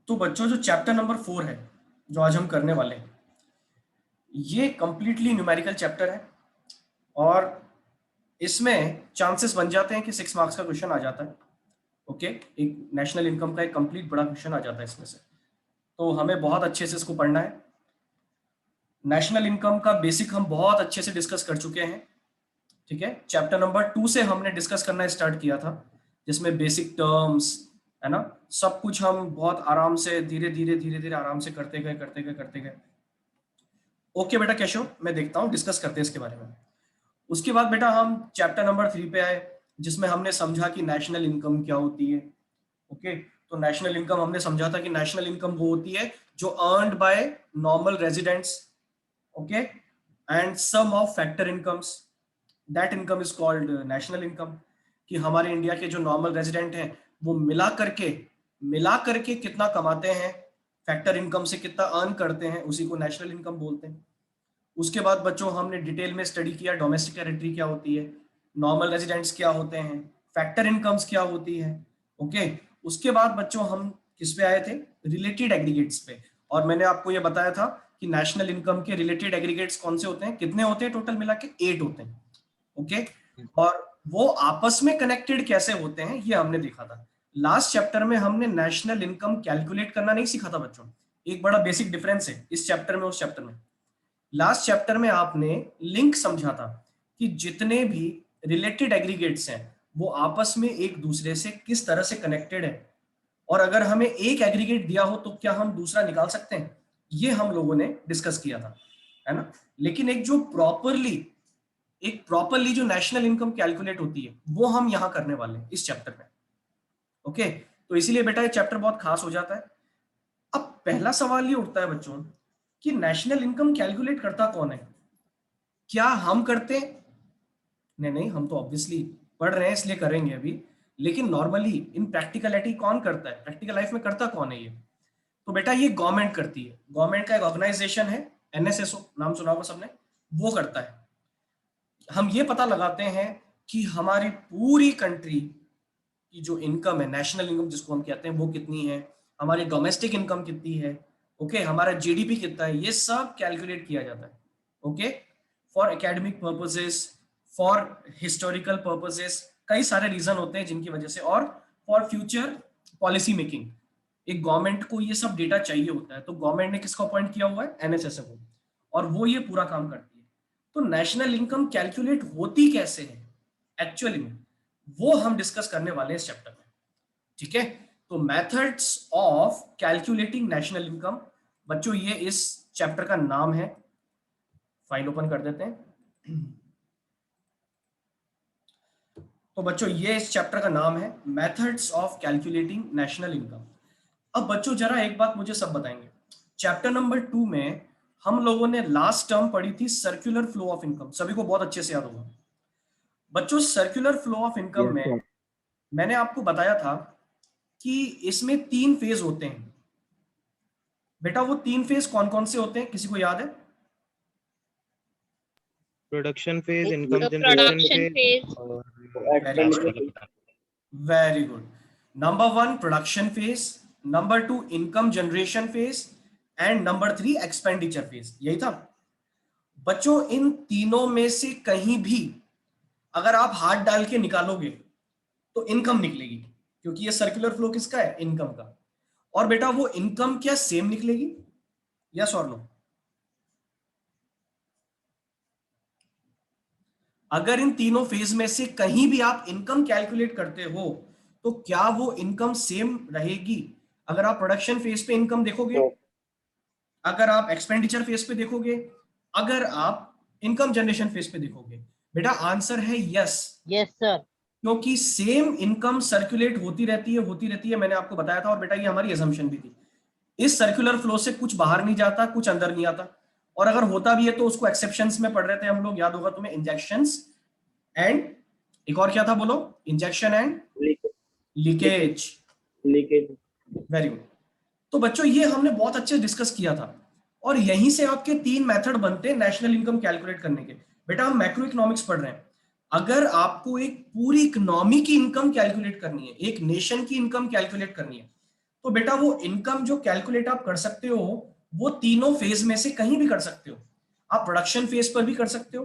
तो बच्चों जो चैप्टर नंबर 4 है जो आज हम करने वाले हैं, ये कंप्लीटली न्यूमेरिकल चैप्टर है और इसमें चांसेस बन जाते हैं कि 6 मार्क्स का क्वेश्चन आ जाता है। ओके, एक नेशनल इनकम का एक कंप्लीट बड़ा क्वेश्चन आ जाता है इसमें से, तो हमें बहुत अच्छे से इसको पढ़ना है। नेशनल इनकम का बेसिक हम बहुत अच्छे से डिस्कस कर चुके हैं, ठीक है। चैप्टर नंबर 2 से हमने डिस्कस करना स्टार्ट किया था, जिसमें बेसिक टर्म्स है ना, सब कुछ हम बहुत आराम से धीरे धीरे आराम से करते गए। ओके बेटा केशव, मैं देखता हूँ, डिस्कस करते हैं इसके बारे में। उसके बाद बेटा हम चैप्टर नंबर 3 पे आए, जिसमें हमने समझा कि नेशनल इनकम क्या होती है। ओके, तो नेशनल इनकम हमने समझा था कि नेशनल इनकम वो होती है जो earned by normal residents, okay, and some of factor incomes, that income is called national income. कि हमारे इंडिया के जो नॉर्मल रेजिडेंट हैं वो मिला करके कितना कमाते हैं, फैक्टर इनकम से कितना अर्न करते हैं, उसी को नेशनल इनकम बोलते हैं। उसके बाद बच्चों हमने डिटेल में स्टडी किया डोमेस्टिक टेरिटरी क्या होती है, नॉर्मल रेजिडेंट्स क्या होते हैं, फैक्टर इनकम्स क्या होती है। ओके, उसके बाद बच्चों हम किस पे आए थे, रिलेटेड एग्रीगेट्स पे। और मैंने आपको ये बताया था कि नेशनल इनकम के रिलेटेड एग्रीगेट्स कौन से होते हैं, कितने होते हैं, टोटल मिला के 8 होते हैं। ओके, और वो आपस में कनेक्टेड कैसे होते हैं ये हमने देखा था। लास्ट चैप्टर में हमने नेशनल इनकम कैलकुलेट करना नहीं सीखा था बच्चों, एक बड़ा बेसिक डिफरेंस है इस चैप्टर में उस चैप्टर में। लास्ट चैप्टर में आपने लिंक समझा था कि जितने भी रिलेटेड एग्रीगेट्स हैं वो आपस में एक दूसरे से किस तरह से कनेक्टेड है, और अगर हमें एक एग्रीगेट दिया हो तो क्या हम दूसरा निकाल सकते हैं, ये हम लोगों ने डिस्कस किया था, है ना। लेकिन एक प्रॉपरली जो नेशनल इनकम कैलकुलेट होती है वो हम यहां करने वाले हैं इस चैप्टर में। ओके, तो इसीलिए बेटा ये चैप्टर बहुत खास हो जाता है। अब पहला सवाल ये उठता है बच्चों कि नेशनल इनकम कैलकुलेट करता कौन है, क्या हम करते हैं? नहीं, हम तो ऑब्वियसली पढ़ रहे हैं इसलिए करेंगे अभी, लेकिन नॉर्मली इन प्रैक्टिकलिटी कौन करता है, प्रैक्टिकल लाइफ में करता कौन है ये? तो बेटा ये गवर्नमेंट करती है, गवर्नमेंट का एक ऑर्गेनाइजेशन है, एनएसएसओ, नाम सुना होगा सबने, वो करता है। हम ये पता लगाते हैं कि हमारी पूरी कंट्री की जो इनकम है, नेशनल इनकम जिसको हम कहते हैं, वो कितनी है, हमारी डोमेस्टिक इनकम कितनी है, ओके, हमारा जीडीपी कितना है, ये सब कैलकुलेट किया जाता है। Okay, for academic purposes, for historical purposes, कई सारे रीजन होते हैं जिनकी वजह से, और फॉर फ्यूचर पॉलिसी मेकिंग एक गवर्नमेंट को ये सब डेटा चाहिए होता है। तो गवर्नमेंट ने किसको अपॉइंट किया हुआ है, एनएसएसओ को, और वो ये पूरा काम करती है। तो नेशनल इनकम कैलकुलेट होती कैसे है एक्चुअली में, वो हम डिस्कस करने वाले हैं इस चैप्टर में, ठीक है। तो methods of calculating national income, बच्चों ये इस चैप्टर का नाम है। फाइल ओपन कर देते हैं। तो बच्चों ये इस चैप्टर का नाम है methods of calculating national income. अब बच्चों जरा एक बात मुझे सब बताएंगे, चैप्टर नंबर 2 में हम लोगों ने लास्ट टर्म पढ़ी थी सर्कुलर फ्लो ऑफ इनकम, सभी को बहुत अच्छे से याद होगा बच्चों। सर्कुलर फ्लो ऑफ इनकम में मैंने आपको बताया था कि इसमें 3 फेज होते हैं। बेटा वो 3 फेज कौन कौन से होते हैं, किसी को याद है? Production phase, income generation phase और very good. Number 1 production phase, number 2 income generation phase, and number 3 expenditure phase, यही था बच्चों। इन तीनों में से कहीं भी अगर आप हाथ डाल के निकालोगे तो इनकम निकलेगी, क्योंकि ये सर्कुलर फ्लो किसका है, इनकम का। और बेटा वो इनकम क्या सेम निकलेगी, यस और नो? अगर इन तीनों फेज में से कहीं भी आप इनकम कैलकुलेट करते हो तो क्या वो इनकम सेम रहेगी? अगर आप प्रोडक्शन फेज पे इनकम देखोगे, अगर आप एक्सपेंडिचर फेज पे देखोगे, अगर आप इनकम जनरेशन फेज पे देखोगे, बेटा आंसर है यस। Yes sir. क्योंकि सेम इनकम सर्कुलेट होती रहती है, मैंने आपको बताया था, और बेटा ये हमारी असम्पशन भी थी। इस सर्कुलर फ्लो से कुछ बाहर नहीं जाता, कुछ अंदर नहीं आता, और अगर होता भी है तो उसको एक्सेप्शंस में पढ़ रहे थे हम लोग, याद होगा तुम्हें, इंजेक्शंस एंड एक और क्या था बोलो, injection and leakage. Very good. तो बच्चों ये हमने बहुत अच्छे डिस्कस किया था, और यहीं से आपके 3 मेथड बनते हैं नेशनल इनकम कैलकुलेट करने के। बेटा हम मैक्रो इकोनॉमिक्स पढ़ रहे हैं, अगर आपको एक पूरी इकोनॉमी की इनकम कैलकुलेट करनी है, एक नेशन की इनकम कैलकुलेट करनी है, तो बेटा वो इनकम जो कैलकुलेट आप कर सकते हो वो तीनों फेज में से कहीं भी कर सकते हो। आप प्रोडक्शन फेज पर भी कर सकते हो,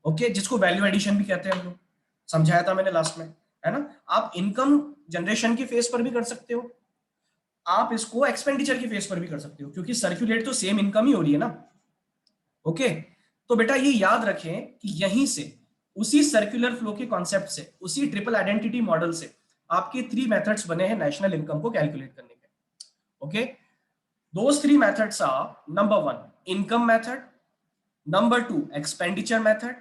ओके, जिसको वैल्यू एडिशन भी कहते हैं हम लोग, समझाया था मैंने लास्ट में, है ना। आप इनकम जनरेशन के फेज पर भी कर सकते हो, आप इसको एक्सपेंडिचर के फेज पर भी कर सकते हो, क्योंकि सर्कुलेट तो सेम इनकम ही हो रही है ना, ओके। तो बेटा ये याद रखें कि यहीं से, उसी सर्कुलर फ्लो के कॉन्सेप्ट से, उसी ट्रिपल आइडेंटिटी मॉडल से आपके 3 मेथड्स बने हैं नेशनल इनकम को कैलकुलेट करने के, okay. Those 3 methods are number 1 income method, number 2 expenditure method,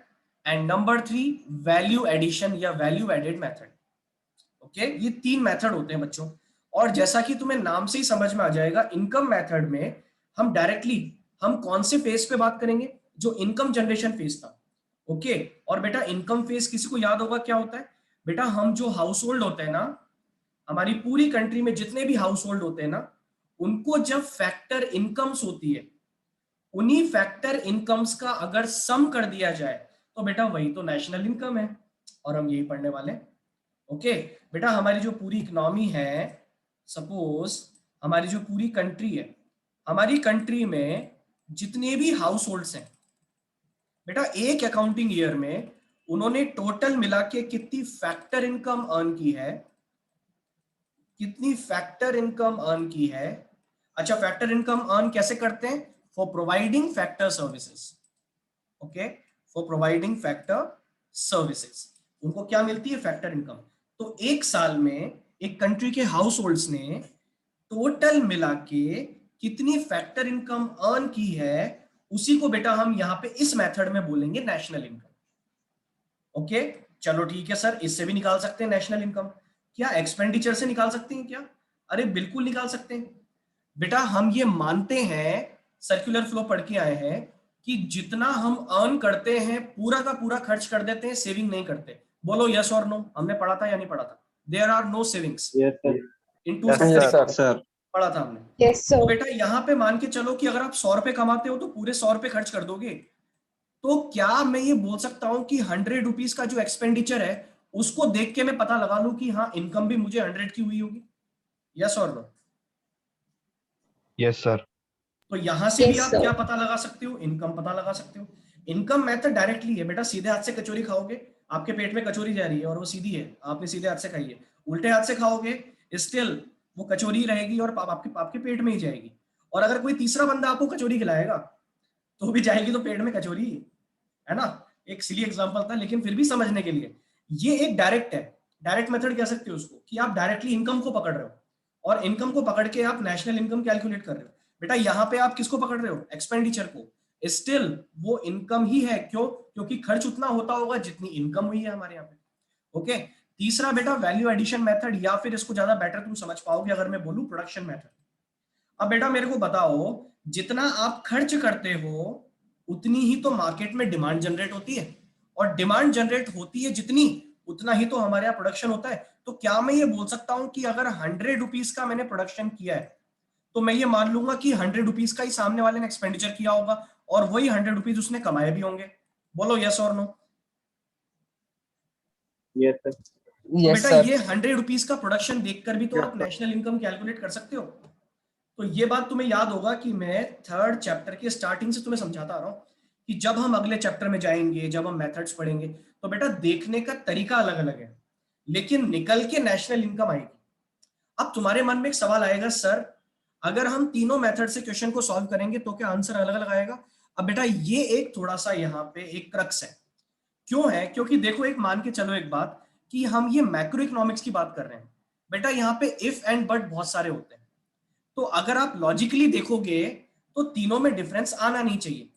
and number 3 value addition या वैल्यू एडेड मेथड, ओके। ये 3 मेथड होते हैं बच्चों। और जैसा कि तुम्हें नाम से ही समझ में आ जाएगा, इनकम मेथड में हम डायरेक्टली हम कौन से फेज पे बात करेंगे, जो इनकम जनरेशन फेज था, ओके। और बेटा इनकम फेज किसी को याद होगा क्या होता है, बेटा हम जो हाउस होल्ड होते हैं ना, हमारी पूरी कंट्री में जितने भी हाउस होल्ड होते हैं ना, उनको जब फैक्टर इनकम्स होती है, उन्हीं फैक्टर इनकम्स का अगर सम कर दिया जाए तो बेटा वही तो नेशनल इनकम है, और हम यही पढ़ने वाले हैं, ओके। बेटा हमारी जो पूरी इकोनॉमी है, सपोज हमारी जो पूरी कंट्री है, हमारी कंट्री में जितने भी हाउस होल्ड्स हैं बेटा, एक अकाउंटिंग ईयर में उन्होंने टोटल मिला के कितनी फैक्टर इनकम अर्न की है, कितनी फैक्टर इनकम अर्न की है। अच्छा, फैक्टर इनकम अर्न कैसे करते हैं, for providing factor services, okay, for providing factor services, उनको क्या मिलती है, फैक्टर इनकम। तो एक साल में एक कंट्री के हाउस होल्ड्स ने टोटल मिला के कितनी फैक्टर इनकम अर्न की है, उसी को बेटा हम यहां पे इस मेथड में बोलेंगे नेशनल इनकम, ओके। चलो ठीक है सर, इससे भी निकाल सकते हैं नेशनल इनकम, क्या एक्सपेंडिचर से निकाल सकते हैं क्या, अरे बिल्कुल निकाल सकते हैं बेटा। हम ये मानते हैं, सर्कुलर फ्लो पढ़ के आए हैं, कि जितना हम अर्न करते हैं पूरा का पूरा खर्च कर देते हैं, सेविंग नहीं करते। बोलो यस और नो, हमने पढ़ा था या नहीं पढ़ा था, there are no savings in two factor, sir. पढ़ा था हमने। यस तो सर। बेटा यहाँ पे मान के चलो कि अगर आप 100 रुपए कमाते हो तो पूरे 100 रुपए खर्च कर दोगे, तो क्या मैं ये बोल सकता हूं कि 100 रुपीज का जो एक्सपेंडिचर है उसको देख के मैं पता लगा लूं कि हाँ इनकम भी मुझे 100 की हुई होगी, यस और नो। Yes sir. तो यहां से भी यस आप सर। क्या पता लगा सकते हो, इनकम पता लगा सकते हो। इनकम मेथड डायरेक्टली है बेटा, सीधे हाथ से कचौरी खाओगे, आपके पेट में कचौरी जा रही है और वो सीधी है, आपने सीधे हाथ से खाई है। उल्टे हाथ से खाओगे, स्टिल वो कचौरी रहेगी और आपके आपके पेट में ही जाएगी। और अगर कोई तीसरा बंदा आपको कचौरी खिलाएगा तो भी जाएगी तो पेट में कचौरी, है ना। एक सिली एग्जांपल था लेकिन फिर भी समझने के लिए, ये एक डायरेक्ट है, डायरेक्ट मेथड कह सकते हो उसको, कि आप डायरेक्टली इनकम को पकड़ रहे हो और इनकम को पकड़ के आप नेशनल इनकम कैलकुलेट कर रहे हो। बेटा यहाँ पे आप किसको पकड़ रहे हो, एक्सपेंडिचर को, स्टिल वो इनकम ही है, क्यों, क्योंकि खर्च उतना होता होगा जितनी इनकम हुई है हमारे यहाँ पे, ओके। तीसरा बेटा वैल्यू एडिशन मेथड, या फिर इसको ज्यादा बेटर तुम समझ पाओगे अगर मैं बोलूं प्रोडक्शन मेथड। अब बेटा मेरे को बताओ, जितना आप खर्च करते हो उतनी ही तो मार्केट में डिमांड जनरेट होती है, और डिमांड जनरेट होती है जितनी, उतना ही तो हमारे यहाँ प्रोडक्शन होता है। तो क्या मैं ये बोल सकता हूं कि अगर 100 रुपीज का मैंने प्रोडक्शन किया है तो मैं ये मान लूंगा कि 100 रुपीज का ही सामने वाले ने एक्सपेंडिचर किया होगा और वही 100 रुपीज उसने कमाए भी होंगे। बोलो यस और नो। Yes sir. तो बेटा ये 100 रुपीज का प्रोडक्शन देखकर भी तो आप नेशनल इनकम कैलकुलेट कर सकते हो। तो ये बात तुम्हें याद होगा कि मैं 3rd चैप्टर के स्टार्टिंग से तुम्हें समझाता आ रहा हूं कि जब हम अगले चैप्टर में जाएंगे, जब हम मेथड्स पढ़ेंगे, तो बेटा देखने का तरीका अलग अलग है, लेकिन निकल के नेशनल इनकम आएगी। अब तुम्हारे मन में एक सवाल आएगा, सर अगर हम तीनों मेथड से क्वेश्चन को सॉल्व करेंगे तो क्या आंसर अलग अलग आएगा। अब बेटा ये एक थोड़ा सा यहाँ पे एक क्रक्स है, क्यों है, क्योंकि देखो एक मान के चलो एक बात, कि हम ये मैक्रो इकोनॉमिक्स की बात कर रहे हैं, बेटा यहाँ पे इफ एंड बट बहुत सारे होते हैं। तो अगर आप लॉजिकली देखोगे तो तीनों में डिफरेंस आना नहीं चाहिए,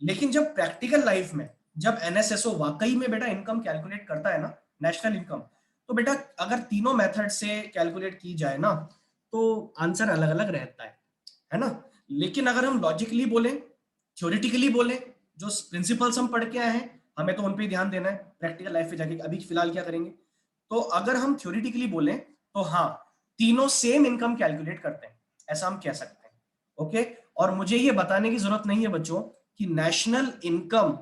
लेकिन जब प्रैक्टिकल लाइफ में, जब एनएसएसओ वाकई में बेटा इनकम कैलकुलेट करता है ना, नेशनल इनकम, तो बेटा अगर तीनों मेथड से कैलकुलेट की जाए ना तो आंसर अलग अलग रहता है ना। लेकिन अगर हम लॉजिकली बोलें, थ्योरेटिकली बोलें, जो प्रिंसिपल्स हम पढ़ के आए हैं हमें तो उन पे ध्यान देना है, प्रैक्टिकल लाइफ पे जाके अभी फिलहाल क्या करेंगे। तो अगर हम थ्योरेटिकली बोलें तो हाँ, तीनों सेम इनकम कैलकुलेट करते हैं, ऐसा हम कह सकते हैं, ओके। और मुझे ये बताने की जरूरत नहीं है बच्चों कि नेशनल इनकम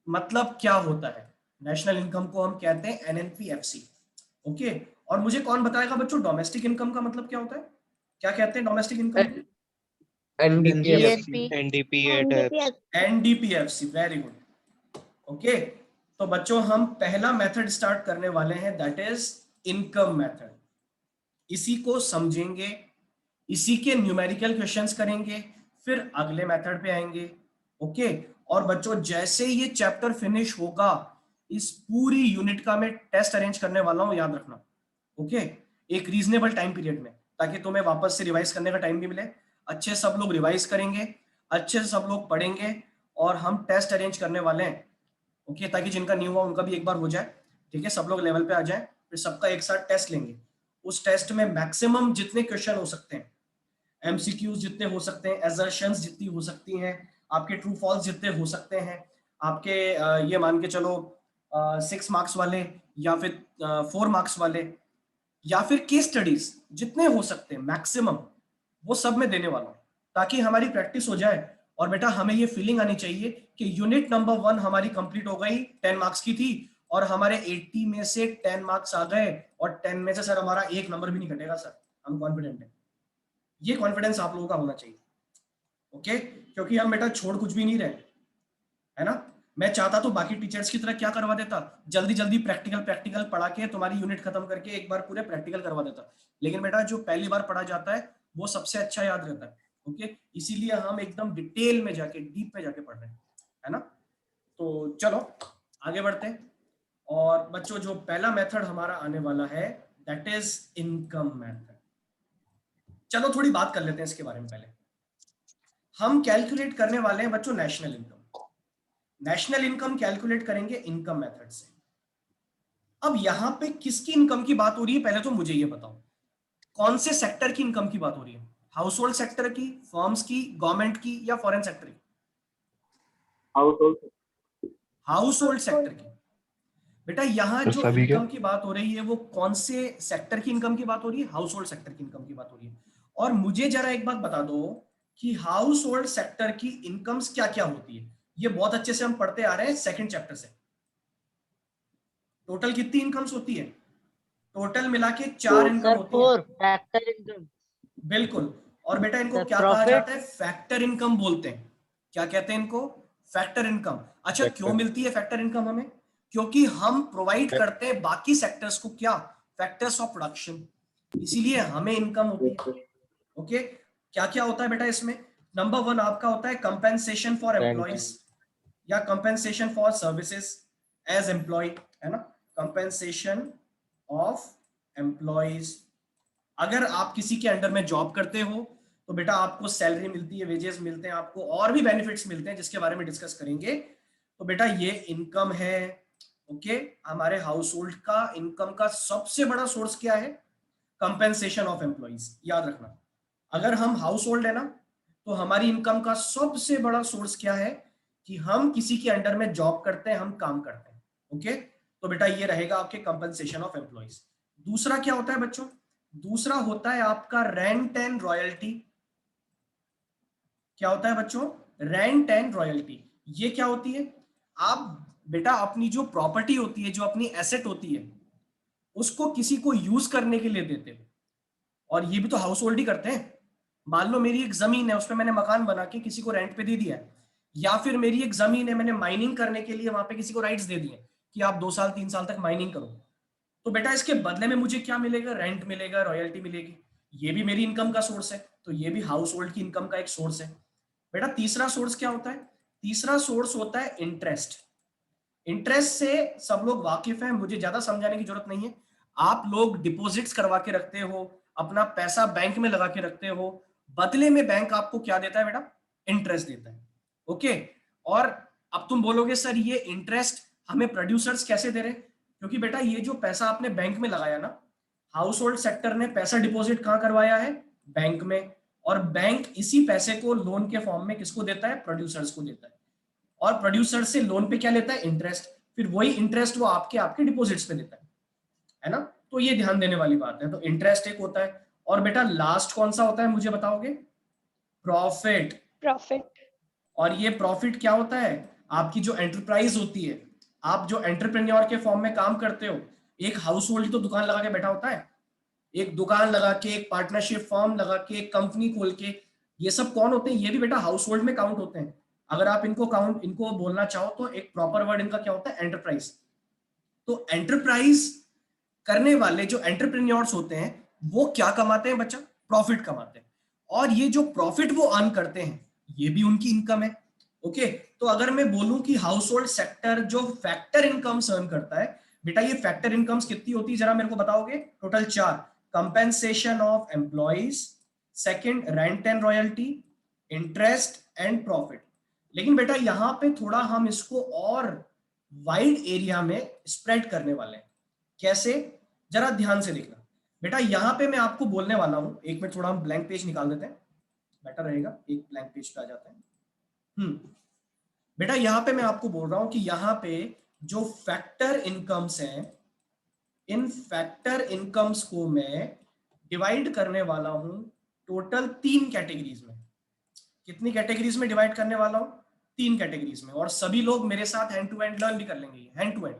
मतलब क्या होता है। नेशनल इनकम को हम कहते हैं एनएनपीएफसी, ओके। और मुझे कौन बताएगा बच्चों डोमेस्टिक इनकम का मतलब क्या होता है? क्या कहते हैं domestic income? NDPFC, NDPF, NDPFC, very good. Okay, तो बच्चों हम पहला मेथड स्टार्ट करने वाले हैं, दैट इज इनकम मेथड। इसी को समझेंगे, इसी के न्यूमेरिकल क्वेश्चंस करेंगे, फिर अगले मेथड पे आएंगे। ओके, और बच्चों जैसे ये चैप्टर फिनिश होगा, इस पूरी यूनिट का मैं टेस्ट अरेंज करने वाला हूं, याद रखना। ओके, एक रीजनेबल टाइम पीरियड में, ताकि तुम्हें वापस से रिवाइज करने का टाइम भी मिले। अच्छे सब लोग रिवाइज करेंगे, अच्छे से सब लोग पढ़ेंगे, और हम टेस्ट अरेंज करने वाले हैं। ओके, ताकि जिनका नहीं हुआ उनका भी एक बार हो जाए। ठीक है, सब लोग लेवल पे आ जाए, फिर सबका एक साथ टेस्ट लेंगे। उस टेस्ट में मैक्सिमम जितने क्वेश्चन हो सकते हैं, एमसीक्यूज जितने हो सकते हैं, एजर्शंस जितनी हो सकती हैं, आपके ट्रू फॉल्स जितने हो सकते हैं, आपके ये मान के चलो 6 मार्क्स वाले, या फिर 4 मार्क्स वाले, या फिर केस स्टडीज जितने हो सकते हैं मैक्सिमम, वो सब मैं देने वाला हूँ, ताकि हमारी प्रैक्टिस हो जाए। और बेटा हमें ये फीलिंग आनी चाहिए कि यूनिट नंबर 1 हमारी कंप्लीट हो गई, 10 मार्क्स की थी, और हमारे 80 में से 10 मार्क्स आ गए, और 10 में से सर हमारा एक नंबर भी नहीं कटेगा सर, हम कॉन्फिडेंट हैं। ये कॉन्फिडेंस आप लोगों का होना चाहिए। ओके, क्योंकि हम बेटा छोड़ कुछ भी नहीं रहे, है ना। मैं चाहता तो बाकी टीचर्स की तरह क्या करवा देता, जल्दी जल्दी प्रैक्टिकल प्रैक्टिकल पढ़ा के तुम्हारी यूनिट खत्म करके एक बार पूरे प्रैक्टिकल करवा देता। लेकिन बेटा जो पहली बार पढ़ा जाता है वो सबसे अच्छा याद रहता है। ओके, इसीलिए हम एकदम डिटेल में जाके, डीप में जाके पढ़ रहे हैं, है ना। तो चलो आगे बढ़ते हैं। और बच्चों जो पहला मेथड हमारा आने वाला है, दैट इज इनकम मेथड। चलो थोड़ी बात कर लेते हैं इसके बारे में। पहले हम कैलकुलेट करने वाले हैं बच्चों national income. National income calculate करेंगे इनकम मेथड से। अब यहां पे किसकी इनकम की बात हो रही है, पहले तो मुझे ये बताओ, कौन से सेक्टर की इनकम की बात हो रही है? हाउस होल्ड सेक्टर की, फर्म्स की, गवर्नमेंट की, या फॉरेन सेक्टर की? हाउस होल्ड सेक्टर की। बेटा यहाँ जो सभी के इनकम की बात हो रही है वो कौन से सेक्टर की इनकम की बात हो रही है? हाउस होल्ड सेक्टर की इनकम की बात हो रही है। और मुझे जरा एक बात बता दो कि हाउस होल्ड सेक्टर की इनकम्स क्या क्या होती है। ये बहुत अच्छे से हम पढ़ते आ रहे हैं सेकंड चैप्टर से। टोटल कितनी इनकम्स होती है? टोटल मिला के 4 इनकम सर होती है। 4 फैक्टर इनकम, बिल्कुल। और बेटा इनको सर क्या कहा प्रॉफिट, जाता है? फैक्टर इनकम बोलते हैं। क्या कहते हैं इनको? Factor income. अच्छा, क्यों मिलती है फैक्टर इनकम हमें? क्योंकि हम प्रोवाइड करते हैं बाकी सेक्टर्स को क्या? फैक्टर्स ऑफ प्रोडक्शन, इसीलिए हमें इनकम होती है। ओके, क्या क्या होता है बेटा इसमें? नंबर 1 आपका होता है कंपेंसेशन फॉर एम्प्लॉइज, या compensation for services as employee, है ना। कंपेंसेशन ऑफ एम्प्लॉइज, अगर आप किसी के अंडर में जॉब करते हो तो बेटा आपको सैलरी मिलती है, वेजेस मिलते हैं, आपको और भी बेनिफिट्स मिलते हैं जिसके बारे में डिस्कस करेंगे। तो बेटा ये इनकम है। ओके, हमारे हाउस होल्ड का इनकम का सबसे बड़ा सोर्स क्या है? Compensation of employees. याद रखना, अगर हम हाउस होल्ड है ना, तो हमारी इनकम का सबसे बड़ा सोर्स क्या है? कि हम किसी के अंडर में जॉब करते हैं, हम काम करते हैं। ओके, तो बेटा ये रहेगा आपके कंपेंसेशन ऑफ एम्प्लॉइज। दूसरा क्या होता है बच्चों? दूसरा होता है आपका रेंट एंड रॉयल्टी। क्या होता है बच्चों? Rent and royalty. ये क्या होती है? आप बेटा अपनी जो प्रॉपर्टी होती है, जो अपनी एसेट होती है, उसको किसी को यूज करने के लिए देते हो। और ये भी तो हाउस होल्ड ही करते हैं। मान लो मेरी एक जमीन है, उस पर मैंने मकान बना के किसी को रेंट पे दे दिया है, या फिर मेरी एक जमीन है, मैंने माइनिंग करने के लिए वहां पे किसी को राइट्स दे दिए कि आप 2 साल 3 साल तक माइनिंग करो। तो बेटा इसके बदले में मुझे क्या मिलेगा? रेंट मिलेगा, रॉयल्टी मिलेगी। ये भी मेरी इनकम का सोर्स है, तो ये भी हाउस होल्ड की इनकम का एक सोर्स है। बेटा तीसरा सोर्स क्या होता है? तीसरा सोर्स होता है इंटरेस्ट। इंटरेस्ट से सब लोग वाकिफ हैं, मुझे ज्यादा समझाने की जरूरत नहीं है। आप लोग डिपॉजिट्स करवा के रखते हो, अपना पैसा बैंक में लगा के रखते हो, बदले में बैंक आपको क्या देता है बेटा? इंटरेस्ट देता है। ओके, और अब तुम बोलोगे सर ये इंटरेस्ट हमें प्रोड्यूसर्स कैसे दे रहे हैं? क्योंकि बेटा ये जो पैसा आपने बैंक में लगाया ना, हाउस होल्ड सेक्टर ने पैसा डिपॉजिट कहाँ करवाया है? बैंक में। और बैंक इसी पैसे को लोन के फॉर्म में किसको देता है? प्रोड्यूसर्स को देता है। और प्रोड्यूसर से लोन पे क्या लेता है? इंटरेस्ट। फिर वही इंटरेस्ट वो आपके आपके डिपॉजिट्स पे देता है ना। तो ये ध्यान देने वाली बात है। तो इंटरेस्ट एक होता है। और बेटा लास्ट कौन सा होता है मुझे बताओगे? प्रॉफिट। प्रॉफिट। और ये प्रॉफिट क्या होता है? आपकी जो एंटरप्राइज होती है, आप जो एंटरप्रेन्योर के फॉर्म में काम करते हो, एक हाउस होल्ड तो दुकान लगा के बैठा होता है, एक दुकान लगा के, एक पार्टनरशिप फॉर्म लगा के, एक कंपनी खोल के, ये सब कौन होते हैं? ये भी बेटा हाउस होल्ड में काउंट होते हैं। अगर आप इनको बोलना चाहो तो एक प्रॉपर वर्ड इनका क्या होता है? एंटरप्राइज। तो एंटरप्राइज करने वाले जो एंटरप्रेन्योर्स होते हैं वो क्या कमाते हैं बच्चा? प्रॉफिट कमाते हैं। और ये जो प्रॉफिट वो अर्न करते हैं ये भी उनकी इनकम है। ओके, तो अगर मैं बोलूं कि हाउस होल्ड सेक्टर जो फैक्टर इनकम्स अर्न करता है, बेटा ये फैक्टर इनकम्स कितनी होती है जरा मेरे को बताओगे? Total 4। Compensation of employees, second rent and royalty, interest and profit. लेकिन बेटा यहां पे थोड़ा हम इसको और वाइड एरिया में स्प्रेड करने वाले हैं। कैसे? जरा ध्यान से देखना बेटा। यहां पे मैं आपको बोलने वाला हूं, एक मिनट थोड़ा हम ब्लैंक पेज निकाल देते हैं, बेटर रहेगा। एक ब्लैंक पेज पे आ जाते हैं। बेटा यहां पे मैं आपको बोल रहा हूं कि यहां पे जो फैक्टर इनकम्स हैं, इन फैक्टर इनकम्स को मैं डिवाइड करने वाला हूं टोटल 3 कैटेगरीज में। कितनी कैटेगरीज में डिवाइड करने वाला हूं? 3 कैटेगरीज में। और सभी लोग मेरे साथ हैंड टू हैंड लर्न भी कर लेंगे, हैंड टू हैंड।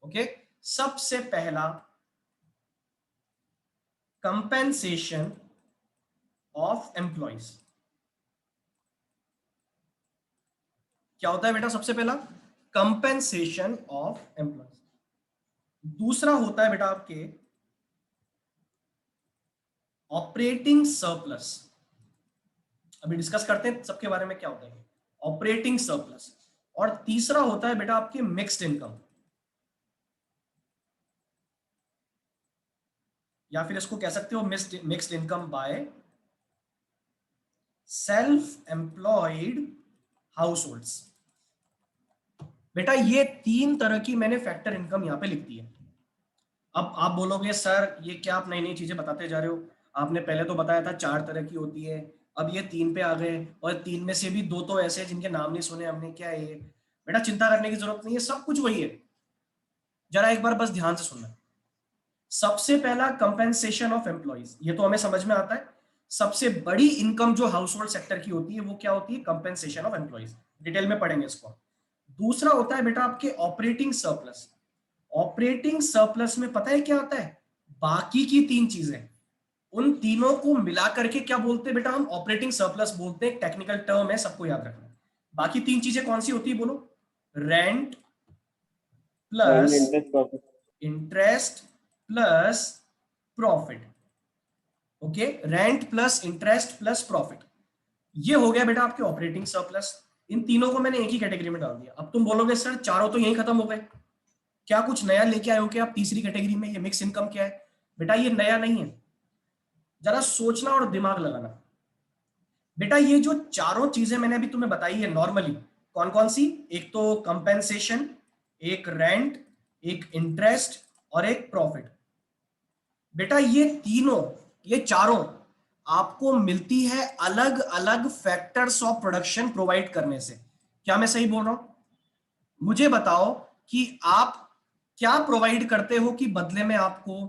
ओके, सबसे पहला कंपेंसेशन ऑफ एम्प्लॉइज। क्या होता है बेटा? सबसे पहला कंपेंसेशन ऑफ एम्प्लॉइज। दूसरा होता है बेटा आपके ऑपरेटिंग सरप्लस। अभी डिस्कस करते हैं सबके बारे में क्या होता है ऑपरेटिंग सरप्लस। और तीसरा होता है बेटा आपके मिक्स्ड इनकम, या फिर इसको कह सकते हो mixed income by self employed house holds. बेटा ये 3 तरह की मैंने फैक्टर इनकम यहां पे लिख दी है। अब आप बोलोगे सर ये क्या आप नई नई चीजें बताते जा रहे हो? आपने पहले तो बताया था 4 तरह की होती है, अब ये 3 पे आ गए, और 3 में से भी 2 तो ऐसे हैं जिनके नाम नहीं सुने हमने। क्या है ये? बेटा चिंता करने की जरूरत नहीं है, सब कुछ वही है। जरा एक बार बस ध्यान से सुनना। सबसे पहला कंपेंसेशन ऑफ एम्प्लॉइज, ये तो हमें समझ में आता है। सबसे बड़ी इनकम जो हाउस होल्ड सेक्टर की होती है वो क्या होती है? Compensation of employees. डिटेल में पढ़ेंगे इसको। दूसरा होता है बेटा आपके ऑपरेटिंग सरप्लस। ऑपरेटिंग सरप्लस में पता है क्या आता है? बाकी की 3 चीजें, उन तीनों को मिला करके क्या बोलते हैं बेटा? हम ऑपरेटिंग सरप्लस बोलते हैं। टेक्निकल टर्म है, सबको याद रखना। बाकी 3 चीजें कौन सी होती है बोलो? Rent plus interest plus profit. Okay, rent plus interest plus profit, ये हो गया बेटा आपके ऑपरेटिंग सरप्लस। इन तीनों को मैंने एक ही कैटेगरी में डाल दिया। अब तुम बोलोगे सर चारों तो यहीं खत्म हो गए, क्या कुछ नया लेके आए हो क्या आप तीसरी कैटेगरी में? ये मिक्स इनकम क्या है? बेटा ये नया नहीं है, जरा सोचना और दिमाग लगाना। बेटा ये जो चारों चीजें मैंने अभी तुम्हें बताई है नॉर्मली, कौन कौन सी? एक तो कंपेंसेशन, एक रेंट, एक इंटरेस्ट और एक प्रॉफिट। बेटा ये तीनों, ये चारों आपको मिलती है अलग अलग फैक्टर्स ऑफ प्रोडक्शन प्रोवाइड करने से। क्या मैं सही बोल रहा हूं? मुझे बताओ कि आप क्या प्रोवाइड करते हो कि बदले में आपको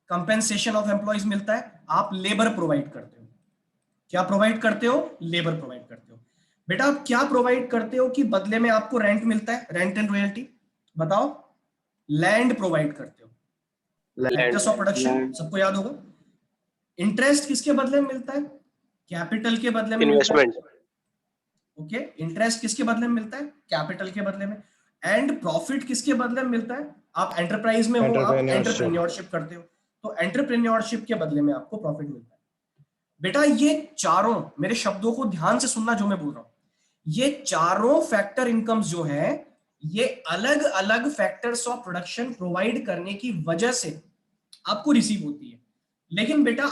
कंपेंसेशन ऑफ एम्प्लॉइज मिलता है? आप लेबर प्रोवाइड करते हो। क्या प्रोवाइड करते हो? लेबर प्रोवाइड करते हो। बेटा आप क्या प्रोवाइड करते हो कि बदले में आपको रेंट मिलता है? Rent and royalty. बताओ। लैंड प्रोवाइड करते हो, फैक्टर्स ऑफ प्रोडक्शन सबको याद होगा। इंटरेस्ट किसके बदले में मिलता है? कैपिटल के बदले में मिलता है। ओके, इंटरेस्ट किसके बदले में मिलता है? कैपिटल के बदले में। एंड प्रॉफिट किसके बदले में मिलता है? आप एंटरप्राइज में हो, आप एंटरप्रेन्योरशिप करते हो, तो एंटरप्रेन्योरशिप के बदले में आपको प्रॉफिट मिलता है। बेटा ये चारों, मेरे शब्दों को ध्यान से सुनना जो मैं बोल रहा हूं, ये चारों फैक्टर इनकम्स जो है ये अलग अलग फैक्टर्स ऑफ प्रोडक्शन प्रोवाइड करने की वजह से आपको रिसीव होती है। लेकिन बेटा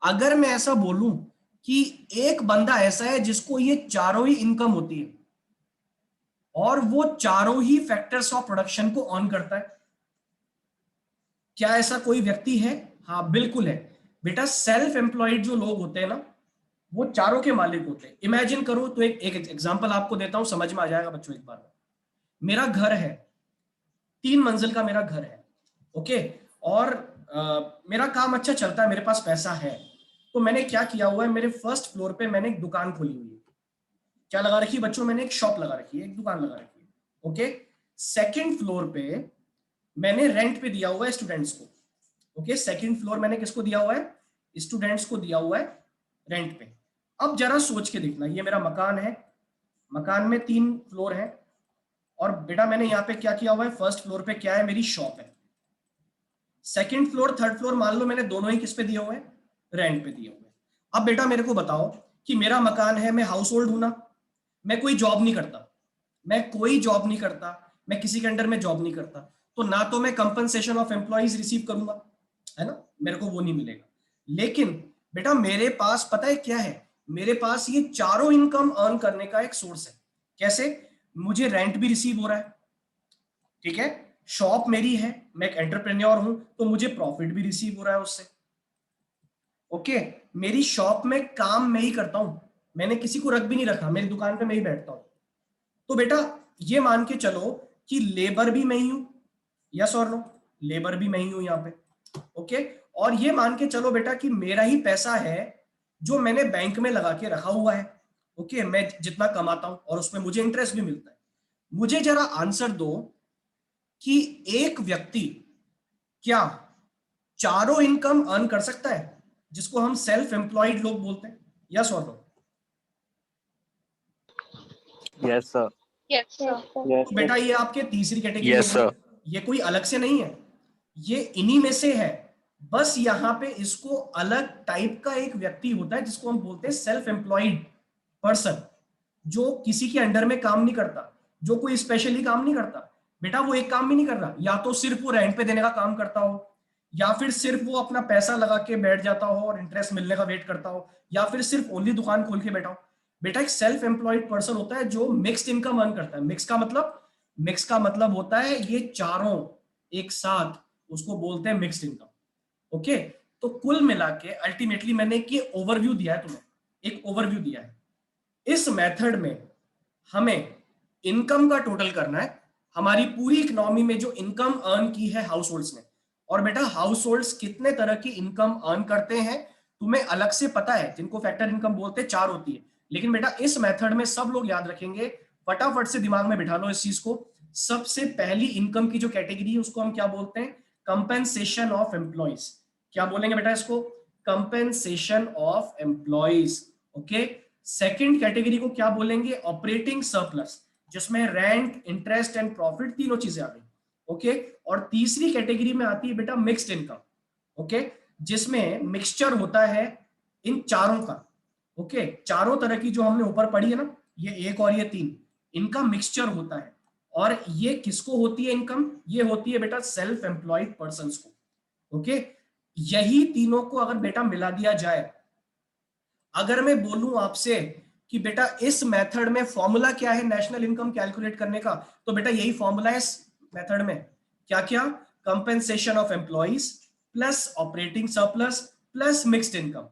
अगर मैं ऐसा बोलूं कि एक बंदा ऐसा है जिसको ये चारों ही इनकम होती है और वो चारों ही फैक्टर्स ऑफ प्रोडक्शन को ऑन करता है, क्या ऐसा कोई व्यक्ति है? हाँ बिल्कुल है बेटा। सेल्फ एम्प्लॉयड जो लोग होते हैं ना वो चारों के मालिक होते हैं। इमेजिन करो तो एक एग्जांपल आपको देता हूं, समझ में आ जाएगा बच्चों एक बार। मेरा घर है, 3 मंजिल का मेरा घर है। ओके, और मेरा काम अच्छा चलता है, मेरे पास पैसा है। तो मैंने क्या किया हुआ है, मेरे फर्स्ट फ्लोर पे मैंने एक दुकान खोली हुई है। क्या लगा रखी है बच्चों? मैंने एक शॉप लगा रखी है, एक दुकान लगा रखी है। ओके, सेकंड फ्लोर पे मैंने रेंट पे दिया हुआ है स्टूडेंट्स को, ओके, सेकंड फ्लोर मैंने किसको दिया हुआ है, स्टूडेंट्स को दिया हुआ है रेंट पे। अब जरा सोच के देखना, ये मेरा मकान है, मकान में 3 फ्लोर है, और बेटा मैंने यहाँ पे क्या किया हुआ है, फर्स्ट फ्लोर पे क्या है, मेरी शॉप है। सेकंड फ्लोर थर्ड फ्लोर मान लो मैंने दोनों ही किस पे दिए हुए हैं, रेंट पे दिए हुए हैं। अब बेटा मेरे को बताओ कि मेरा मकान है, मैं हाउस होल्ड हूं ना, मैं कोई जॉब नहीं करता, मैं कोई जॉब नहीं करता, मैं किसी के अंडर में जॉब नहीं करता, तो ना तो मैं कंपनसेशन ऑफ एम्प्लॉइज रिसीव करूंगा, है ना, मेरे को वो नहीं मिलेगा। लेकिन बेटा मेरे पास पता है क्या है, मेरे पास ये चारों इनकम अर्न करने का एक सोर्स है। कैसे? मुझे रेंट भी रिसीव हो रहा है, ठीक है, शॉप मेरी है, मैं एक एंटरप्रेन्योर हूं, तो मुझे प्रॉफिट भी रिसीव हो रहा है उससे। ओके, मेरी शॉप में काम मैं ही करता हूं, मैंने किसी को रख भी नहीं रखा, मेरी दुकान पे मैं ही बैठता हूं। तो बेटा ये मान के चलो कि लेबर भी मैं ही हूं, यस और नो, लेबर भी मैं ही हूं यहाँ पे, ओके। और ये मान के चलो बेटा कि मेरा ही पैसा है जो मैंने बैंक में लगा के रखा हुआ है, ओके, मैं जितना कमाता हूं और उसमें मुझे इंटरेस्ट भी मिलता है। मुझे जरा आंसर दो कि एक व्यक्ति क्या चारों इनकम अर्न कर सकता है, जिसको हम सेल्फ एम्प्लॉयड लोग बोलते हैं, यस और no? Yes sir. Yes, sir. तो बेटा ये आपके तीसरी कैटेगरी Yes, हो गई, sir. ये कोई अलग से नहीं है, ये इन्हीं में से है। बस यहाँ पे इसको अलग टाइप का एक व्यक्ति होता है जिसको हम बोलते हैं सेल्फ एम्प्लॉयड पर्सन, जो किसी के अंडर में काम नहीं करता, जो कोई स्पेशली काम नहीं करता। बेटा वो एक काम भी नहीं कर रहा, या तो सिर्फ वो रेंट पे देने का काम करता हो, या फिर सिर्फ वो अपना पैसा लगा के बैठ जाता हो और इंटरेस्ट मिलने का वेट करता हो, या फिर सिर्फ ओनली दुकान खोल के बैठा हो। बेटा एक सेल्फ एम्प्लॉयड पर्सन होता है जो मिक्स्ड इनकम अर्न करता है। मिक्स का मतलब होता है ये चारों एक साथ, उसको बोलते हैं मिक्स्ड इनकम, ओके। तो कुल मिला के अल्टीमेटली मैंने एक ये ओवरव्यू दिया है तुम्हें, एक ओवरव्यू दिया है। इस मेथड में हमें इनकम का टोटल करना है, हमारी पूरी इकोनॉमी में जो इनकम अर्न की है हाउस होल्ड्स ने। और बेटा हाउस होल्ड्स कितने तरह की इनकम अर्न करते हैं तुम्हें अलग से पता है, जिनको फैक्टर इनकम बोलते हैं, 4 होती है। लेकिन बेटा इस मेथड में सब लोग याद रखेंगे, फटाफट से दिमाग में बिठा लो इस चीज को। सबसे पहली इनकम की जो कैटेगरी है उसको हम क्या बोलते हैं, कंपेंसेशन ऑफ एम्प्लॉइज। क्या बोलेंगे बेटा इसको, compensation of employees, okay. Second category को क्या बोलेंगे, ऑपरेटिंग सरप्लस, जिसमें रेंट, इंटरेस्ट एंड प्रॉफिट तीनों चीजें आ गई, ओके। और तीसरी कैटेगरी में आती है बेटा मिक्स्ड इनकम, ओके, जिसमें मिक्सचर होता है इन चारों का, ओके। चारों तरह की जो हमने ऊपर पढ़ी है ना, ये एक और ये 3, इनका मिक्सचर होता है। और ये किसको होती है इनकम, ये होती है बेटा सेल्फ एम्प्लॉयड पर्सन को, ओके। यही तीनों को अगर बेटा मिला दिया जाए, अगर मैं बोलूं आपसे कि बेटा इस मेथड में फॉर्मूला क्या है नेशनल इनकम कैलकुलेट करने का, तो बेटा यही फॉर्मूला है इस मेथड में, क्या क्या, compensation of employees plus operating surplus plus mixed income.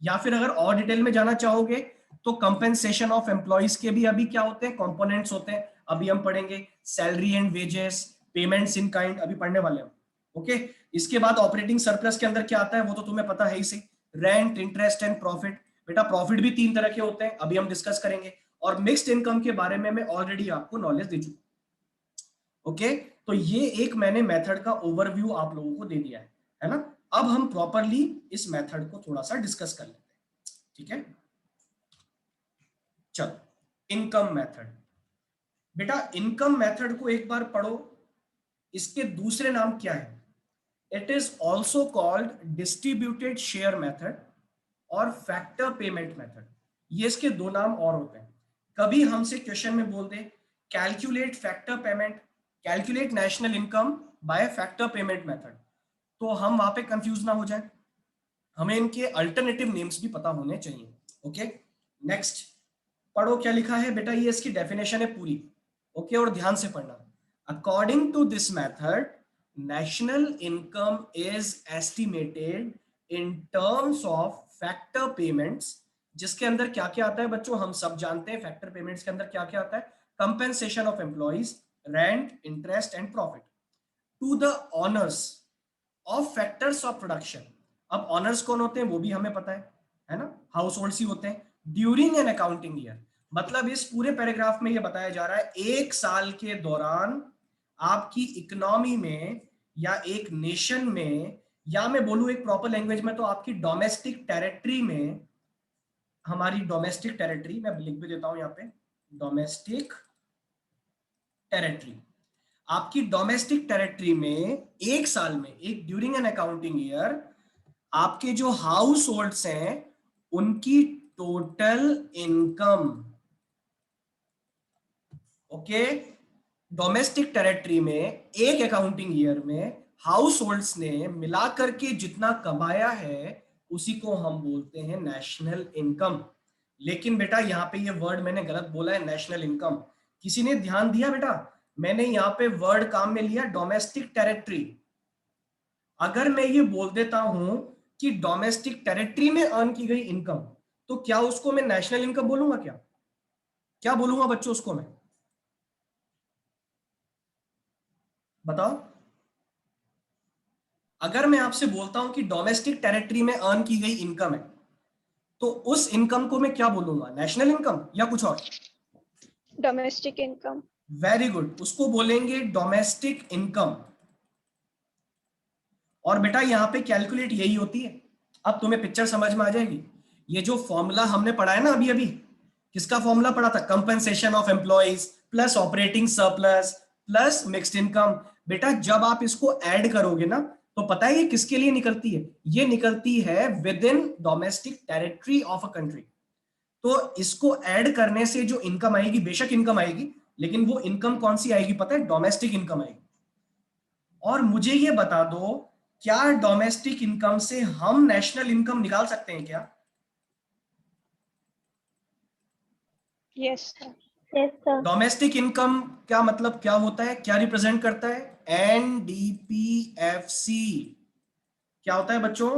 या फिर अगर और डिटेल में जाना चाहोगे तो कंपेंसेशन ऑफ एम्प्लॉइज के भी अभी क्या होते हैं, कंपोनेंट्स होते हैं, अभी हम पढ़ेंगे salary and wages, payments in kind, अभी पढ़ने वाले हैं, ओके। इसके बाद ऑपरेटिंग सरप्लस के अंदर क्या आता है वो तो तुम्हें पता है ही सही, रेंट, इंटरेस्ट एंड प्रॉफिट। बेटा प्रॉफिट भी 3 तरह के होते हैं, अभी हम डिस्कस करेंगे। और मिक्स्ड इनकम के बारे में मैं ऑलरेडी आपको नॉलेज दे चुका, ओके। तो ये एक मैंने मेथड का ओवरव्यू आप लोगों को दे दिया है ना। अब हम प्रॉपरली इस मेथड को थोड़ा सा डिस्कस कर लेते हैं, ठीक है। चलो, इनकम मेथड। बेटा इनकम मेथड को एक बार पढ़ो, इसके दूसरे नाम क्या है, it is also called distributed share method और फैक्टर पेमेंट मेथड। ये इसके 2 नाम और होते हैं। कभी हमसे क्वेश्चन में बोल दे calculate factor payment, calculate national income by factor payment method, तो हम वहां पे कंफ्यूज ना हो जाए, हमें इनके अल्टरनेटिव नेम्स भी पता होने चाहिए, ओके। नेक्स्ट पढ़ो क्या लिखा है बेटा, ये इसकी डेफिनेशन है पूरी, ओके, और ध्यान से पढ़ना। According to this method national income is estimated in terms of factor payments, जिसके अंदर क्या क्या आता है बच्चों, हम सब जानते हैं फैक्टर पेमेंट्स के अंदर क्या क्या आता है, compensation of employees, rent, interest and profit, to the owners of factors of production. अब ऑनर्स कौन होते हैं वो भी हमें पता है ना, हाउस होल्ड्स ही होते हैं, ड्यूरिंग एन अकाउंटिंग ईयर। मतलब इस पूरे पैराग्राफ में ये बताया जा रहा है एक साल के दौरान आपकी इकोनॉमी में या एक नेशन में, या मैं बोलूं एक प्रॉपर लैंग्वेज में तो आपकी डोमेस्टिक टेरिटरी में, हमारी डोमेस्टिक टेरिटरी, मैं लिख भी देता हूं यहाँ पे, डोमेस्टिक टेरिटरी, आपकी डोमेस्टिक टेरिटरी में एक साल में, एक ड्यूरिंग एन अकाउंटिंग ईयर, आपके जो हाउस होल्ड्स हैं उनकी total income, okay, domestic territory में एक अकाउंटिंग ईयर में हाउस होल्ड्स ने मिलाकर के जितना कमाया है उसी को हम बोलते हैं नेशनल इनकम। लेकिन बेटा यहाँ पे ये वर्ड मैंने गलत बोला है, नेशनल इनकम। किसी ने ध्यान दिया बेटा? मैंने यहाँ पे वर्ड काम में लिया डोमेस्टिक टेरिटरी। अगर मैं ये बोल देता हूं कि डोमेस्टिक टेरिटरी में अर्न की गई इनकम, तो क्या उसको मैं नेशनल इनकम बोलूंगा? क्या क्या बोलूंगा बच्चों उसको मैं? बताओ। अगर मैं आपसे बोलता हूं कि डोमेस्टिक टेरिटरी में अर्न की गई इनकम है, तो उस इनकम को मैं क्या बोलूंगा? नेशनल इनकम या कुछ और? Domestic income. वेरी गुड, उसको बोलेंगे डोमेस्टिक इनकम। और बेटा यहाँ पे कैलकुलेट यही होती है। अब तुम्हें पिक्चर समझ में आ जाएगी। ये जो फॉर्मूला हमने पढ़ा है ना अभी अभी, किसका फॉर्मूला पढ़ा था? Compensation of employees plus operating surplus plus mixed income. बेटा जब आप इसको ऐड करोगे ना, तो पता है ये किसके लिए निकलती है? ये निकलती है with in domestic territory of a country. तो इसको ऐड करने से जो इनकम आएगी, बेशक इनकम आएगी, लेकिन वो इनकम कौन सी आएगी पता है? डोमेस्टिक इनकम आएगी। और मुझे ये बता दो, क्या डोमेस्टिक इनकम से हम नेशनल इनकम निकाल सकते हैं क्या? Yes sir. डोमेस्टिक इनकम क्या मतलब, क्या होता है, क्या रिप्रेजेंट करता है? एनडीपीएफसी। क्या होता है बच्चों?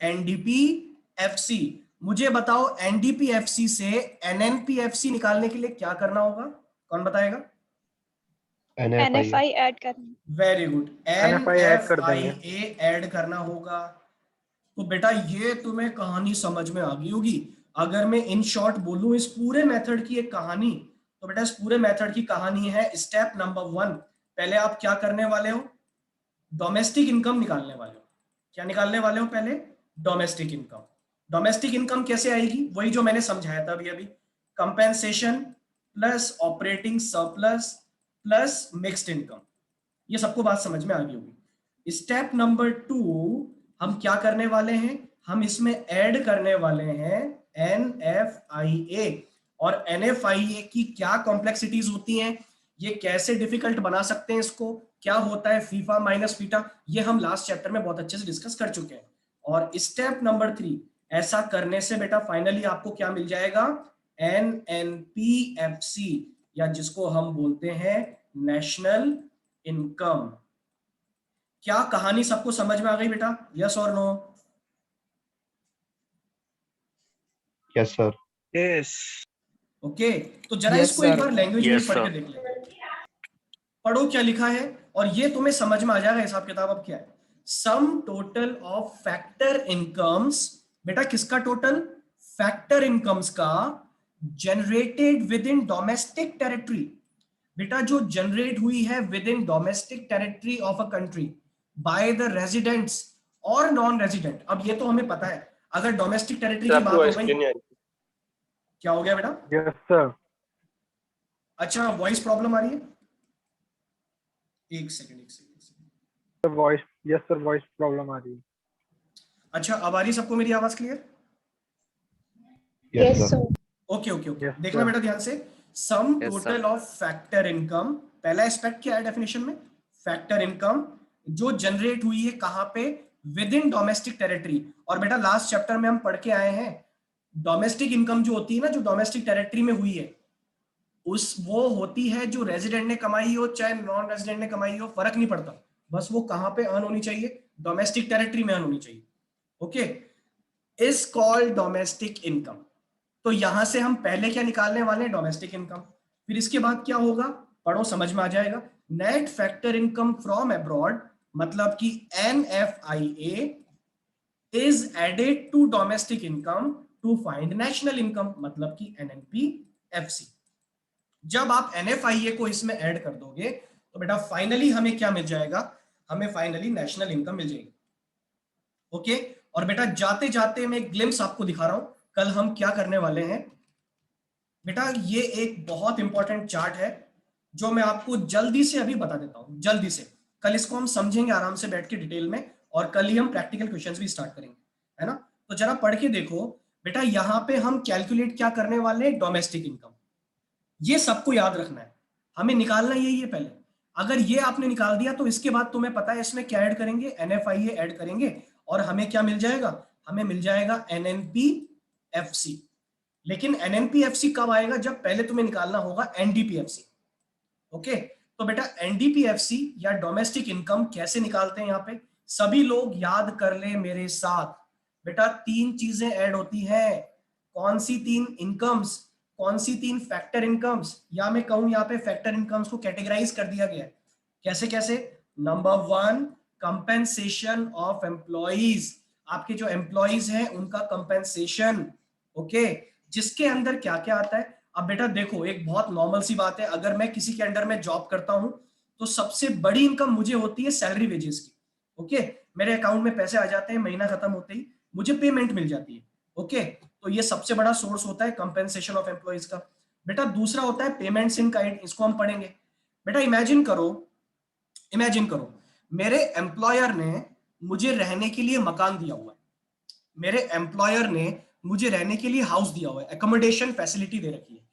एनडीपीएफसी। मुझे बताओ एनडीपीएफसी से एनएनपीएफसी निकालने के लिए क्या करना होगा? कौन बताएगा? एनएफआई ऐड करना। वेरी गुड, NFI ऐड कर देंगे। एनएफआईए ऐड करना होगा। तो बेटा ये तुम्हें कहानी समझ में आ गई होगी। अगर मैं इन शॉर्ट बोलूं इस पूरे मेथड की एक कहानी, तो बेटा इस पूरे मेथड की कहानी है स्टेप नंबर 1। पहले आप क्या करने वाले हो? डोमेस्टिक इनकम निकालने वाले हो। क्या निकालने वाले हो? पहले डोमेस्टिक इनकम। डोमेस्टिक इनकम कैसे आएगी? वही जो मैंने समझाया था अभी अभी, compensation plus operating surplus plus mixed income. ये सबको बात समझ में आ गई होगी। स्टेप नंबर 2 हम क्या करने वाले हैं? हम इसमें ऐड करने वाले हैं NFIA। और NFIA की क्या कॉम्प्लेक्सिटीज होती हैं, ये कैसे डिफिकल्ट बना सकते हैं इसको, क्या होता है फीफा माइनस फीटा, ये हम लास्ट चैप्टर में बहुत अच्छे से डिस्कस कर चुके हैं। और स्टेप नंबर 3, ऐसा करने से बेटा फाइनली आपको क्या मिल जाएगा? NNPFC, या जिसको हम बोलते हैं नेशनल इनकम। क्या कहानी सबको समझ में आ गई बेटा? यस और no? Yes sir. Yes. Okay, तो जरा Yes, इसको एक sir. बार लैंग्वेज में Yes, पढ़ sir. के देख ले। पढ़ो क्या लिखा है, और ये तुम्हें समझ में आ जाएगा हिसाब किताब अब क्या है। Sum total of factor incomes, बेटा किसका टोटल? फैक्टर इनकम्स का, generated with in domestic territory. बेटा जो जनरेट हुई है with in domestic territory of a country by the residents और नॉन रेजिडेंट। अब ये तो हमें पता है, अगर डोमेस्टिक टेरिटरी की बात हो गई, क्या हो गया बेटा? Yes sir. अच्छा, वॉइस प्रॉब्लम आ रही है? एक सेकंड। Voice, yes sir, voice problem आ रही है। अच्छा, अब आ रही सबको मेरी आवाज clear? Yes sir. Okay okay okay, Yes, देखना sir. बेटा ध्यान से। Sum Yes, total sir. Of factor income, पहला एस्पेक्ट क्या है डेफिनेशन में? फैक्टर इनकम जो जनरेट हुई है कहां पे? With in domestic territory. और बेटा लास्ट चैप्टर में हम पढ़ के आए हैं, डोमेस्टिक इनकम जो होती है ना, जो डोमेस्टिक टेरिटरी में हुई है, उस वो होती है जो रेजिडेंट ने कमाई हो चाहे नॉन रेजिडेंट ने कमाई हो, फर्क नहीं पड़ता, बस वो कहां पे अर्न होनी चाहिए? डोमेस्टिक टेरिटरी में अर्न होनी चाहिए। Okay, is called domestic income. तो यहां से हम पहले क्या निकालने वाले हैं? Domestic income. फिर इसके बाद क्या होगा? पढ़ो समझ में आ जाएगा। Net factor income from abroad, मतलब कि NFIA is added to domestic income to find national income, मतलब कि NNPFC। जब आप NFIA को इसमें ऐड कर दोगे तो बेटा फाइनली हमें क्या मिल जाएगा? हमें फाइनली नेशनल इनकम मिल जाएगी। ओके, और बेटा जाते जाते मैं एक ग्लिम्स आपको दिखा रहा हूं कल हम क्या करने वाले हैं। बेटा ये एक बहुत इंपॉर्टेंट चार्ट है जो मैं आपको जल्दी से अभी बता देता हूं, जल्दी से। कल इसको हम समझेंगे आराम से बैठ के डिटेल में, और कल ही हम प्रैक्टिकल क्वेश्चंस भी स्टार्ट करेंगे, है ना। तो जरा पढ़ के देखो बेटा, यहाँ पे हम कैलकुलेट क्या करने वाले हैं, डोमेस्टिक इनकम। ये सबको याद रखना है, हमें निकालना यही है पहले। अगर ये आपने निकाल दिया तो इसके बाद तुम्हें पता है इसमें क्या ऐड करेंगे, NFIA ऐड करेंगे, और हमें क्या मिल जाएगा, हमें मिल जाएगा NNPFC। लेकिन NNPFC कब आएगा, जब पहले तुम्हें निकालना होगा NDPFC। ओके, तो बेटा NDPFC या डोमेस्टिक इनकम कैसे निकालते हैं यहाँ पे, सभी लोग याद कर ले मेरे साथ। बेटा 3 चीजें ऐड होती हैं। कौन सी 3 इनकम्स, कौन सी 3 फैक्टर इनकम्स, या मैं कहूं यहाँ पे फैक्टर इनकम्स को कैटेगराइज कर दिया गया है। कैसे कैसे, नंबर 1 कंपेंसेशन ऑफ एम्प्लॉइज, आपके जो एम्प्लॉइज हैं उनका कंपेंसेशन। ओके, जिसके अंदर क्या क्या आता है। अब बेटा देखो, एक बहुत नॉर्मल सी बात है, अगर मैं किसी के अंडर में जॉब करता हूं तो सबसे बड़ी इनकम मुझे होती है सैलरी वेजेस की। ओके, मेरे अकाउंट में पैसे आ जाते हैं, महीना खत्म होते ही मुझे पेमेंट मिल जाती है। ओके, तो ये सबसे बड़ा सोर्स होता है कंपेंसेशन ऑफ एम्प्लॉइज का। बेटा दूसरा होता है पेमेंट्स इन काइंड, इसको हम पढ़ेंगे। बेटा इमेजिन करो मेरे एम्प्लॉयर ने मुझे रहने के लिए मकान दिया हुआ है, मेरे एम्प्लॉयर ने मुझे रहने के लिए हाउस दिया हुआ है, एकोमोडेशन फैसिलिटी दे रखी है।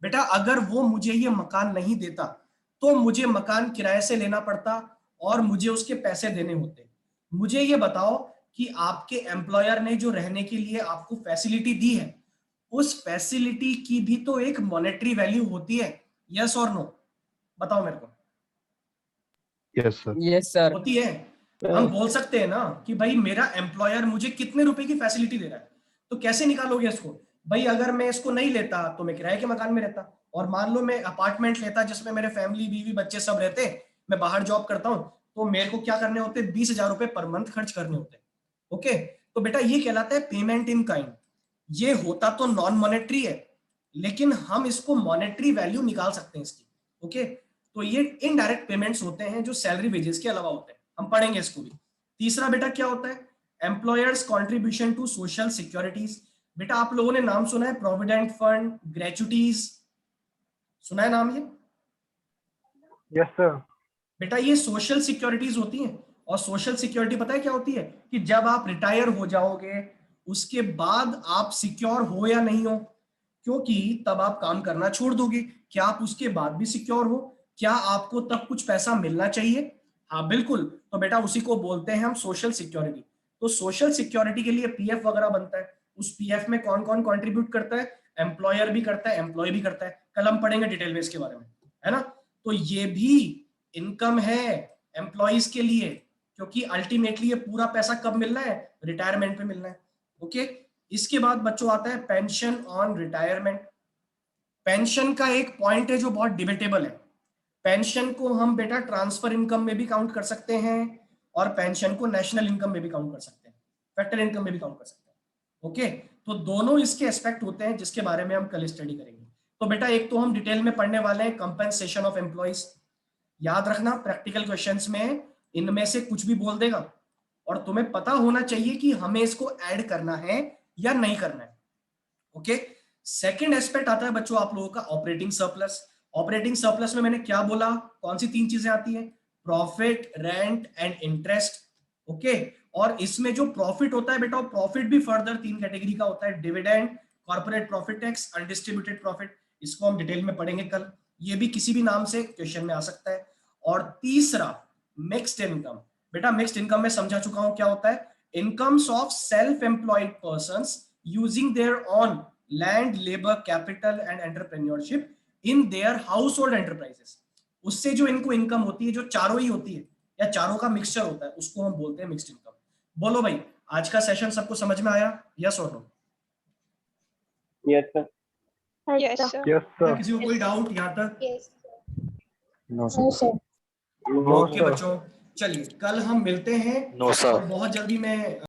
बेटा अगर वो मुझे ये मकान नहीं देता तो मुझे मकान किराए से लेना पड़ता और मुझे उसके पैसे देने होते। मुझे ये बताओ कि आपके एम्प्लॉयर ने जो रहने के लिए आपको फैसिलिटी दी है, उस फैसिलिटी की भी तो एक मॉनेटरी वैल्यू होती है, यस और नो, बताओ मेरे को। Yes sir. Yes sir. होती है। हम बोल सकते हैं ना कि भाई मेरा एम्प्लॉयर मुझे कितने रुपए की फैसिलिटी दे रहा है, तो कैसे निकालोगे इसको। भाई अगर मैं इसको नहीं लेता तो मैं किराए के मकान में रहता, और मान लो मैं अपार्टमेंट लेता जिसमें मेरे फैमिली बीवी बच्चे सब रहते, मैं बाहर जॉब करता हूँ, तो मेरे को क्या करने होते, 20,000 रुपए पर मंथ खर्च करने होते। ओके, तो बेटा ये कहलाता है पेमेंट इन काइंड। ये होता तो नॉन मॉनेटरी है, लेकिन हम इसको मॉनेटरी वैल्यू निकाल सकते हैं इसकी। ओके, तो ये इनडायरेक्ट पेमेंट्स होते हैं जो सैलरी वेजेस के अलावा होते हैं, हम पढ़ेंगे इसको भी। तीसरा बेटा क्या होता है, employers contribution to social securities. बेटा आप लोगों ने नाम सुना है, प्रोविडेंट फंड, ग्रेचुटीज, सुना है नाम ये। Yes, sir. बेटा ये सोशल सिक्योरिटीज होती हैं, और सोशल सिक्योरिटी पता है क्या होती है, कि जब आप रिटायर हो जाओगे उसके बाद आप सिक्योर हो या नहीं हो, क्योंकि तब आप काम करना छोड़ दोगे, क्या आप उसके बाद भी सिक्योर हो, क्या आपको तब कुछ पैसा मिलना चाहिए। हाँ बिल्कुल, तो बेटा उसी को बोलते हैं हम सोशल सिक्योरिटी। तो सोशल सिक्योरिटी के लिए पीएफ वगैरह बनता है, उस पीएफ में कौन कौन कंट्रीब्यूट करता है, एम्प्लॉयर भी करता है, एम्प्लॉय भी करता है। कल हम पढ़ेंगे डिटेल में इसके बारे में, है ना। तो ये भी इनकम है एम्प्लॉइज के लिए, क्योंकि अल्टीमेटली ये पूरा पैसा कब मिलना है, रिटायरमेंट पे मिलना है। ओके, इसके बाद बच्चों आता है पेंशन ऑन रिटायरमेंट। पेंशन का एक पॉइंट है जो बहुत डिबेटेबल है। पेंशन को हम बेटा ट्रांसफर इनकम में भी काउंट कर सकते हैं, और पेंशन को नेशनल इनकम में भी काउंट कर सकते हैं, फैक्टर इनकम में भी काउंट कर सकते हैं। ओके, तो दोनों इसके एस्पेक्ट होते हैं जिसके बारे में हम कल स्टडी करेंगे। तो बेटा एक तो हम डिटेल में पढ़ने वाले हैं कंपेंसेशन ऑफ एम्प्लॉइज। याद रखना प्रैक्टिकल क्वेश्चंस में इनमें से कुछ भी बोल देगा, और तुम्हें पता होना चाहिए कि हमें इसको ऐड करना है या नहीं करना है। ओके, सेकंड एस्पेक्ट आता है बच्चों आप लोगों का ऑपरेटिंग सरप्लस। ऑपरेटिंग सरप्लस में मैंने क्या बोला, कौन सी 3 चीजें आती है, profit, rent and interest. Okay, और इसमें जो प्रॉफिट होता है बेटा, प्रॉफिट भी फर्दर 3 कैटेगरी का होता है, dividend, corporate profit tax, undistributed profit. इसको हम डिटेल में पढ़ेंगे कल, ये भी किसी भी नाम से क्वेश्चन में आ सकता है। और तीसरा मिक्स्ड इनकम। बेटा मिक्स्ड इनकम में समझा चुका हूं क्या होता है, incomes of self employed persons using their on land, labour, capital and entrepreneurship in their house hold enterprises. उससे जो इनको इनकम होती है, जो चारों ही होती है या चारों का मिक्सचर होता है, उसको हम बोलते हैं मिक्स्ड इनकम। बोलो भाई, आज का सेशन सबको समझ में आया, यस और no. Yes, sir. Yes, sir. Yes, sir. किसी को कोई डाउट यहाँ तक? Yes. No sir. No, okay sir. बच्चों, चलिए कल हम मिलते हैं, नो सर। और बहुत जल्दी मैं